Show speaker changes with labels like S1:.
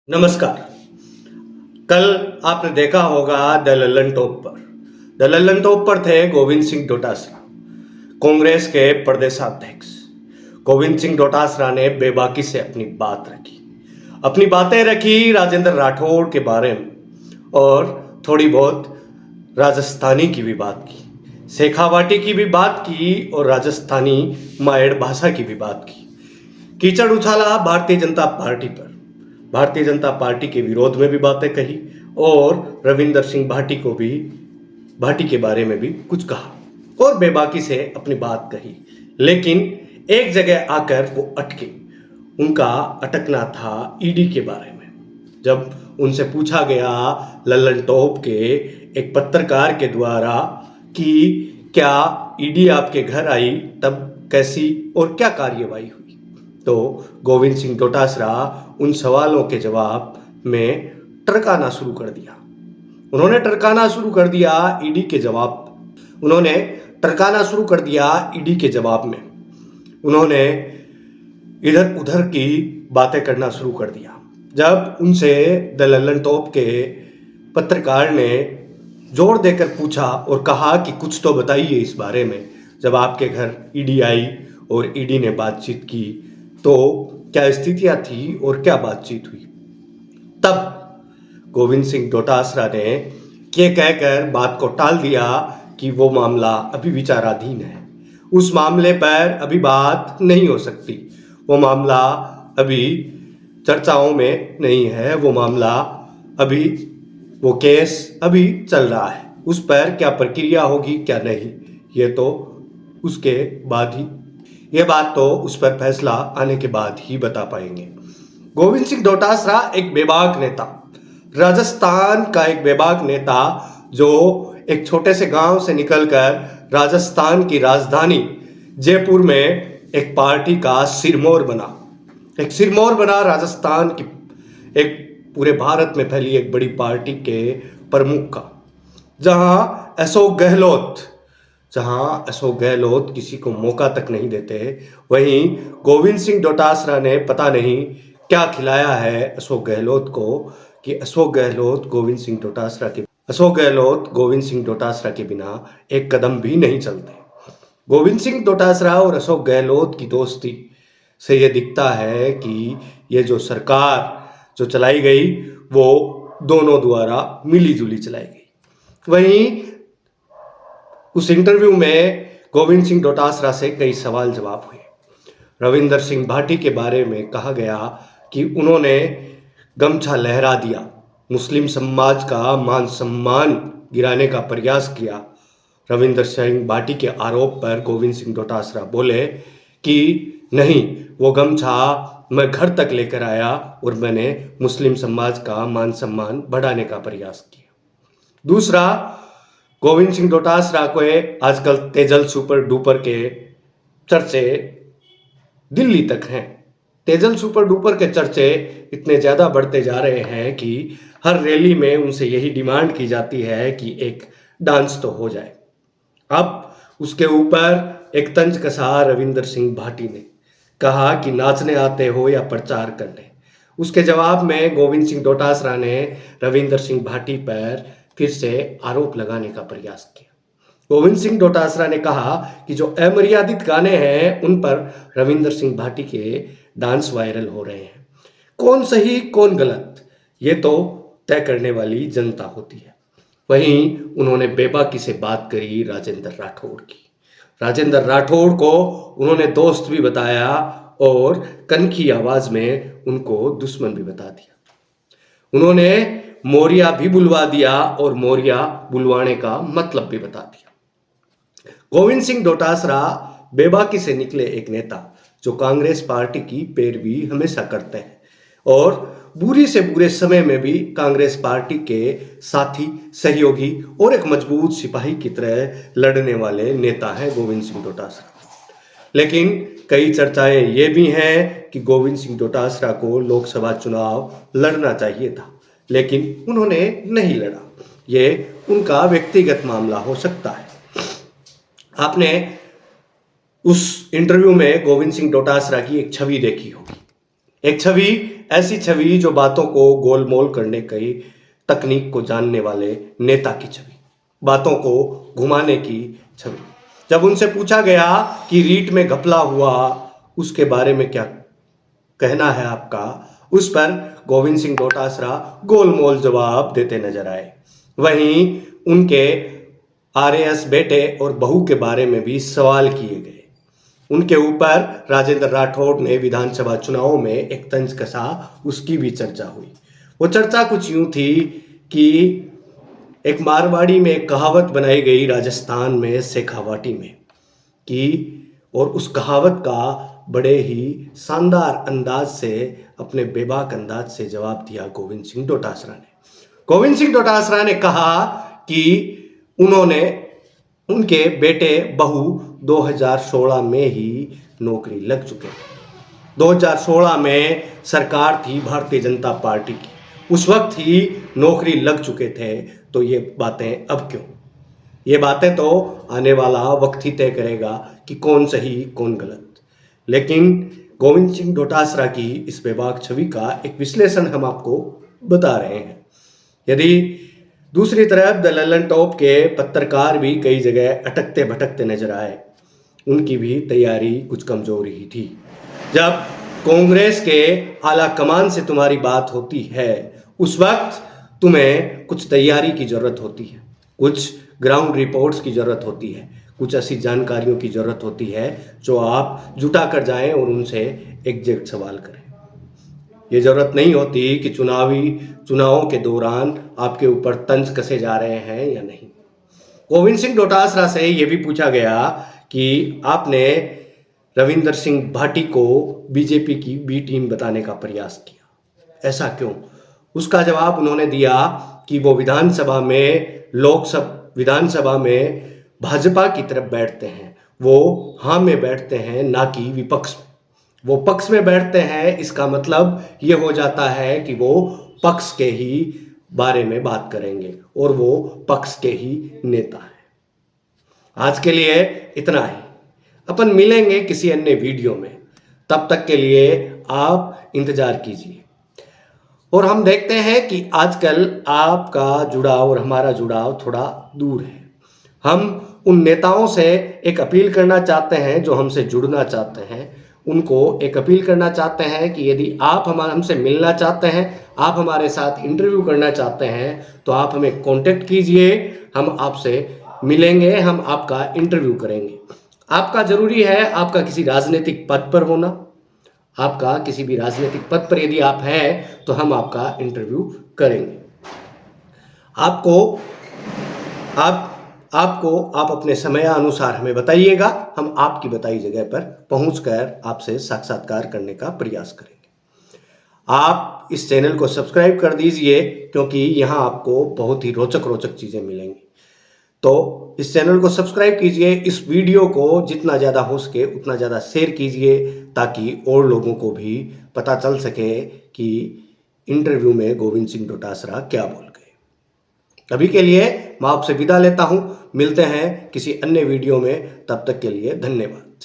S1: नमस्कार। कल आपने देखा होगा द लल्लन टॉप पर। द लल्लन टॉप पर थे गोविंद सिंह डोटासरा, कांग्रेस के प्रदेशाध्यक्ष। गोविंद सिंह डोटासरा ने बेबाकी से अपनी बात रखी, अपनी बातें रखी राजेंद्र राठौड़ के बारे में, और थोड़ी बहुत राजस्थानी की भी बात की, शेखावाटी की भी बात की, और राजस्थानी मायड़ भाषा की भी बात की। कीचड़ उछाला भारतीय जनता पार्टी पर, भारतीय जनता पार्टी के विरोध में भी बातें कही, और रविंदर सिंह भाटी के बारे में भी कुछ कहा, और बेबाकी से अपनी बात कही। लेकिन एक जगह आकर वो अटके। उनका अटकना था ईडी के बारे में। जब उनसे पूछा गया लल्लन टॉप के एक पत्रकार के द्वारा कि क्या ईडी आपके घर आई, तब कैसी और क्या कार्यवाही हुई, तो गोविंद सिंह डोटासरा उन सवालों के जवाब में टरकाना शुरू कर दिया। उन्होंने टरकाना शुरू कर दिया ईडी के जवाब में। उन्होंने इधर उधर की बातें करना शुरू कर दिया। जब उनसे द लल्लन टॉप के पत्रकार ने जोर देकर पूछा और कहा कि कुछ तो बताइए इस बारे में, जब आपके घर ईडी आई और ईडी ने बातचीत की तो क्या स्थितियां थी और क्या बातचीत हुई, तब गोविंद सिंह डोटासरा ने ये कहकर बात को टाल दिया कि वो मामला अभी विचाराधीन है, उस मामले पर अभी बात नहीं हो सकती, वो मामला अभी चर्चाओं में नहीं है, वो केस अभी चल रहा है, उस पर क्या प्रक्रिया होगी क्या नहीं, ये बात तो उस पर फैसला आने के बाद ही बता पाएंगे। गोविंद सिंह डोटासरा एक बेबाक नेता, राजस्थान का एक बेबाक नेता, जो एक छोटे से गांव से निकलकर राजस्थान की राजधानी जयपुर में एक पार्टी का सिरमौर बना राजस्थान की एक पूरे भारत में फैली एक बड़ी पार्टी के प्रमुख का, जहां अशोक गहलोत किसी को मौका तक नहीं देते, वहीं गोविंद सिंह डोटासरा ने पता नहीं क्या खिलाया है अशोक गहलोत को कि अशोक गहलोत गोविंद सिंह डोटासरा के बिना एक कदम भी नहीं चलते। गोविंद सिंह डोटासरा और अशोक गहलोत की दोस्ती से ये दिखता है कि ये जो सरकार जो चलाई गई वो दोनों द्वारा मिली जुली चलाई गई। वहीं उस इंटरव्यू में गोविंद सिंह डोटासरा से कई सवाल जवाब हुए। रविंदर सिंह भाटी के बारे में कहा गया कि उन्होंने गमछा लहरा दिया, मुस्लिम समाज का मान सम्मान गिराने का प्रयास किया। रविंदर सिंह भाटी के आरोप पर गोविंद सिंह डोटासरा बोले कि नहीं, वो गमछा मैं घर तक लेकर आया और मैंने मुस्लिम समाज का मान सम्मान बढ़ाने का प्रयास किया। दूसरा, गोविंद सिंह डोटासरा को आजकल तेजल सुपर डुपर के चर्चे दिल्ली तक हैं। तेजल सुपर डुपर के चर्चे इतने ज़्यादा बढ़ते जा रहे हैं कि हर रैली में उनसे यही डिमांड की जाती है कि एक डांस तो हो जाए। अब उसके ऊपर एक तंज कसा रविंदर सिंह भाटी ने कहा कि नाचने आते हो या प्रचार करने। उसके जवाब में गोविंद सिंह डोटासरा ने रविंदर सिंह भाटी पर फिर से आरोप लगाने का प्रयास किया। गोविंद सिंह डोटासरा ने कहा कि जो अमर्यादित गाने हैं उन पर रविंदर सिंह भाटी के डांस वायरल हो रहे हैं। कौन सही कौन गलत, ये तो तय करने वाली जनता होती है। वहीं उन्होंने बेबाकी से बात करी राजेंद्र राठौड़ को उन्होंने दोस्त भी बताया और कनखी आवाज में उनको दुश्मन भी बता दिया। उन्होंने मौर्या भी बुलवा दिया और मौर्या बुलवाने का मतलब भी बता दिया। गोविंद सिंह डोटासरा बेबाकी से निकले एक नेता जो कांग्रेस पार्टी की पैरवी हमेशा करते हैं और बुरी से बुरे समय में भी कांग्रेस पार्टी के साथी, सहयोगी और एक मजबूत सिपाही की तरह लड़ने वाले नेता हैं गोविंद सिंह डोटासरा। लेकिन कई चर्चाएं ये भी हैं कि गोविंद सिंह डोटासरा को लोकसभा चुनाव लड़ना चाहिए था, लेकिन उन्होंने नहीं लड़ा। ये उनका व्यक्तिगत मामला हो सकता है। आपने उस इंटरव्यू में गोविंद सिंह डोटासरा की एक छवि देखी होगी, एक छवि ऐसी छवि जो बातों को गोलमोल करने की तकनीक को जानने वाले नेता की छवि, बातों को घुमाने की छवि। जब उनसे पूछा गया कि रीट में घपला हुआ उसके बारे में क्या कहना है आपका, उस पर गोविंद सिंह डोटासरा गोलमोल जवाब देते नजर आए। वहीं उनके आरएएस बेटे और बहू के बारे में भी सवाल किए गए। उनके ऊपर राजेंद्र राठौड़ ने विधानसभा चुनाव में एक तंज कसा, उसकी भी चर्चा हुई। वो चर्चा कुछ यूं थी कि एक मारवाड़ी में एक कहावत बनाई गई राजस्थान में शेखावाटी में कि, और उस कहावत का बड़े ही शानदार अंदाज से, अपने बेबाक अंदाज से जवाब दिया गोविंद सिंह डोटासरा ने। गोविंद सिंह डोटासरा ने कहा कि उन्होंने उनके बेटे बहू 2016 में ही नौकरी लग चुके थे। 2016 में सरकार थी भारतीय जनता पार्टी की, उस वक्त ही नौकरी लग चुके थे। तो ये बातें अब क्यों? ये बातें तो आने वाला वक्त ही तय करेगा कि कौन सही कौन गलत। लेकिन गोविंद सिंह डोटासरा की इस बेबाक छवि का एक विश्लेषण हम आपको बता रहे हैं। यदि दूसरी तरफ द लल्लन टॉप के पत्रकार भी कई जगह अटकते भटकते नजर आए, उनकी भी तैयारी कुछ कमजोर ही थी। जब कांग्रेस के आला कमान से तुम्हारी बात होती है, उस वक्त तुम्हें कुछ तैयारी की जरूरत होती है, कुछ ग्राउंड रिपोर्ट्स की जरूरत होती है, कुछ ऐसी जानकारियों की जरूरत होती है जो आप जुटा कर जाएं और उनसे एग्जैक्ट सवाल करें। ये जरूरत नहीं होती कि चुनावों के दौरान आपके ऊपर तंज कसे जा रहे हैं या नहीं। गोविंद सिंह डोटासरा से ये भी पूछा गया कि आपने रविंदर सिंह भाटी को बीजेपी की बी टीम बताने का प्रयास किया, ऐसा क्यों? उसका जवाब उन्होंने दिया कि वो विधानसभा में भाजपा की तरफ बैठते हैं, वो हाँ में बैठते हैं, ना कि विपक्ष में। वो पक्ष में बैठते हैं, इसका मतलब ये हो जाता है कि वो पक्ष के ही बारे में बात करेंगे और वो पक्ष के ही नेता हैं। आज के लिए इतना ही, अपन मिलेंगे किसी अन्य वीडियो में। तब तक के लिए आप इंतजार कीजिए। और हम देखते हैं कि आजकल आपका जुड़ाव और हमारा जुड़ाव थोड़ा दूर है। हम उन नेताओं से एक अपील करना चाहते हैं जो हमसे जुड़ना चाहते हैं, उनको एक अपील करना चाहते हैं कि यदि आप हमसे मिलना चाहते हैं, आप हमारे साथ इंटरव्यू करना चाहते हैं, तो आप हमें कांटेक्ट कीजिए। हम आपसे मिलेंगे, हम आपका इंटरव्यू करेंगे। आपका जरूरी है आपका किसी राजनीतिक पद पर होना। आपका किसी भी राजनीतिक पद पर यदि आप हैं तो हम आपका इंटरव्यू करेंगे। आप अपने समयानुसार हमें बताइएगा, हम आपकी बताई जगह पर पहुंचकर आपसे साक्षात्कार करने का प्रयास करेंगे। आप इस चैनल को सब्सक्राइब कर दीजिए क्योंकि यहाँ आपको बहुत ही रोचक चीज़ें मिलेंगी। तो इस चैनल को सब्सक्राइब कीजिए, इस वीडियो को जितना ज़्यादा हो सके उतना ज़्यादा शेयर कीजिए ताकि और लोगों को भी पता चल सके कि इंटरव्यू में गोविंद सिंह डोटासरा क्या बोल गए। अभी के लिए मैं आपसे विदा लेता हूं, मिलते हैं किसी अन्य वीडियो में, तब तक के लिए धन्यवाद।